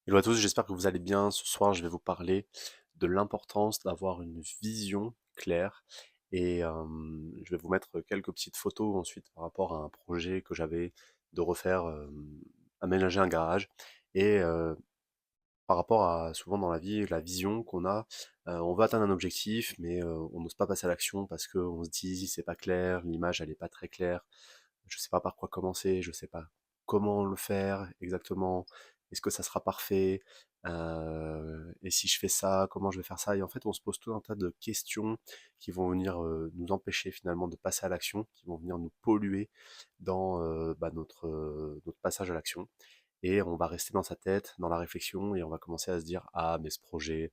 Hello à tous, j'espère que vous allez bien. Ce soir, je vais vous parler de l'importance d'avoir une vision claire et je vais vous mettre quelques petites photos ensuite par rapport à un projet que j'avais de refaire, aménager un garage et par rapport à souvent dans la vie, la vision qu'on a, on veut atteindre un objectif, mais on n'ose pas passer à l'action parce qu'on se dit c'est pas clair, l'image elle est pas très claire, je sais pas par quoi commencer, je sais pas comment le faire exactement, est-ce que ça sera parfait, et si je fais ça, comment je vais faire ça? Et en fait, on se pose tout un tas de questions qui vont venir nous empêcher finalement de passer à l'action, qui vont venir nous polluer dans notre passage à l'action et on va rester dans sa tête, dans la réflexion, et on va commencer à se dire ah mais ce projet,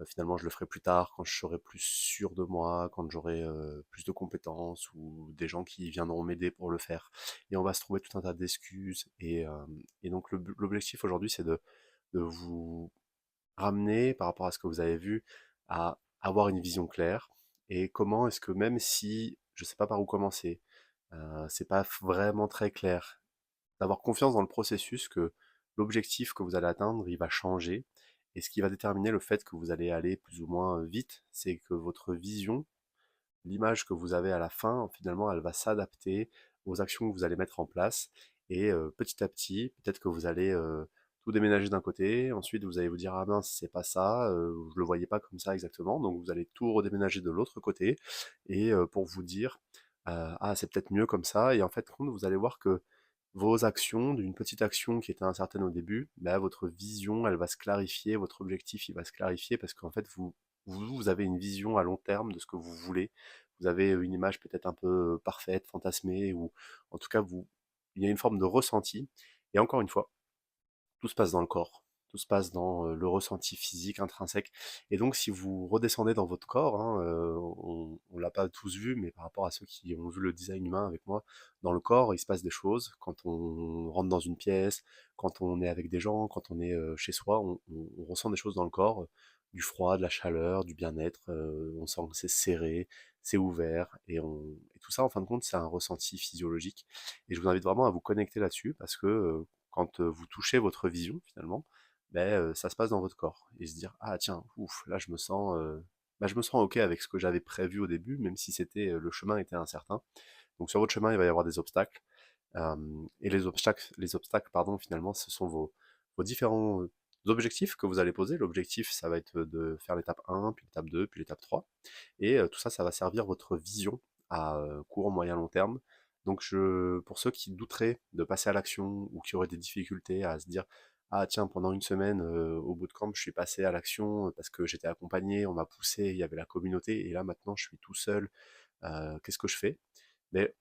finalement je le ferai plus tard quand je serai plus sûr de moi, quand j'aurai plus de compétences ou des gens qui viendront m'aider pour le faire. Et on va se trouver tout un tas d'excuses et donc l'objectif aujourd'hui c'est de vous ramener par rapport à ce que vous avez vu à avoir une vision claire et comment est-ce que même si je sais pas par où commencer, c'est pas vraiment très clair, d'avoir confiance dans le processus que l'objectif que vous allez atteindre, il va changer. Et ce qui va déterminer le fait que vous allez aller plus ou moins vite, c'est que votre vision, l'image que vous avez à la fin, finalement, elle va s'adapter aux actions que vous allez mettre en place. Et petit à petit, peut-être que vous allez tout déménager d'un côté, ensuite vous allez vous dire ah mince c'est pas ça, je le voyais pas comme ça exactement, donc vous allez tout redéménager de l'autre côté et pour vous dire ah c'est peut-être mieux comme ça, et en fait compte vous allez voir que vos actions, d'une petite action qui était incertaine au début, là, votre vision, elle va se clarifier, votre objectif, il va se clarifier parce qu'en fait, vous avez une vision à long terme de ce que vous voulez. Vous avez une image peut-être un peu parfaite, fantasmée, ou en tout cas, il y a une forme de ressenti. Et encore une fois, tout se passe dans le corps, tout se passe dans le ressenti physique intrinsèque. Et donc, si vous redescendez dans votre corps, hein, on l'a pas tous vu, mais par rapport à ceux qui ont vu le design humain avec moi, dans le corps, il se passe des choses. Quand on rentre dans une pièce, quand on est avec des gens, quand on est chez soi, on ressent des choses dans le corps, du froid, de la chaleur, du bien-être. On sent que c'est serré, c'est ouvert, et tout ça, en fin de compte, c'est un ressenti physiologique. Et je vous invite vraiment à vous connecter là-dessus parce que quand vous touchez votre vision finalement, ben, ça se passe dans votre corps. Et se dire, ah tiens, ouf, là je me sens ok avec ce que j'avais prévu au début, même si le chemin était incertain. Donc sur votre chemin, il va y avoir des obstacles. Et les obstacles, pardon, finalement, ce sont vos différents objectifs que vous allez poser. L'objectif, ça va être de faire l'étape 1, puis l'étape 2, puis l'étape 3. Et tout ça, ça va servir votre vision à court, moyen, long terme. Donc pour ceux qui douteraient de passer à l'action ou qui auraient des difficultés à se dire ah tiens, pendant une semaine au bootcamp, je suis passé à l'action parce que j'étais accompagné, on m'a poussé, il y avait la communauté, et là maintenant je suis tout seul, qu'est-ce que je fais? Mais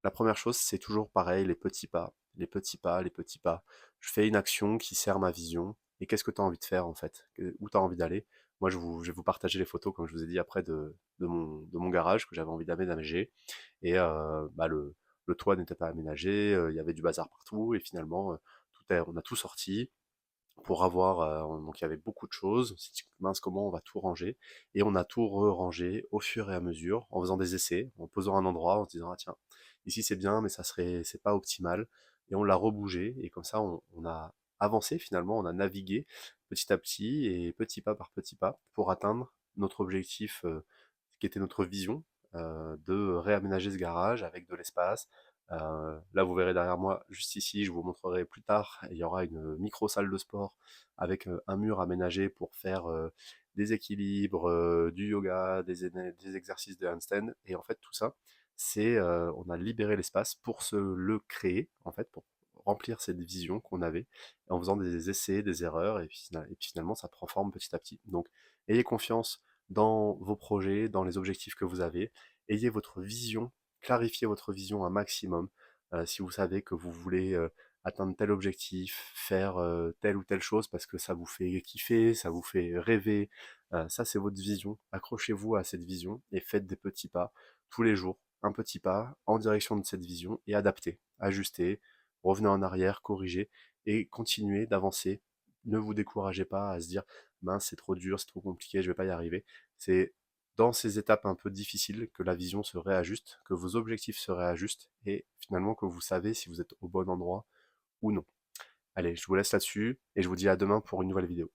la première chose, c'est toujours pareil, les petits pas, les petits pas, les petits pas. Je fais une action qui sert ma vision. Et qu'est-ce que tu as envie de faire en fait? Où tu as envie d'aller? Moi, je vais vous partager les photos, comme je vous ai dit, après de mon garage que j'avais envie d'aménager. Et le toit n'était pas aménagé, il y avait du bazar partout. Et finalement, on a tout sorti pour avoir, donc il y avait beaucoup de choses. On s'est dit, mince, comment on va tout ranger? Et on a tout re-rangé au fur et à mesure, en faisant des essais, en posant un endroit, en se disant, ah tiens, ici c'est bien, mais c'est pas optimal. Et on l'a rebougé, et comme ça, on a avancé finalement, on a navigué petit à petit, et petit pas par petit pas, pour atteindre notre objectif, qui était notre vision, de réaménager ce garage avec de l'espace. Là, vous verrez derrière moi, juste ici, je vous montrerai plus tard, il y aura une micro salle de sport avec un mur aménagé pour faire des équilibres, du yoga, des exercices de handstand. Et en fait, tout ça, on a libéré l'espace pour se le créer, en fait, pour remplir cette vision qu'on avait, en faisant des essais, des erreurs, et puis finalement, ça prend forme petit à petit. Donc, ayez confiance dans vos projets, dans les objectifs que vous avez, ayez votre vision, clarifiez votre vision un maximum. Si vous savez que vous voulez atteindre tel objectif, faire telle ou telle chose parce que ça vous fait kiffer, ça vous fait rêver, ça c'est votre vision. Accrochez-vous à cette vision et faites des petits pas tous les jours, un petit pas en direction de cette vision, et adaptez, ajustez, revenez en arrière, corrigez et continuez d'avancer. Ne vous découragez pas à se dire mince, c'est trop dur, c'est trop compliqué, je vais pas y arriver. C'est dans ces étapes un peu difficiles que la vision se réajuste, que vos objectifs se réajustent, et finalement que vous savez si vous êtes au bon endroit ou non. Allez, je vous laisse là-dessus et je vous dis à demain pour une nouvelle vidéo.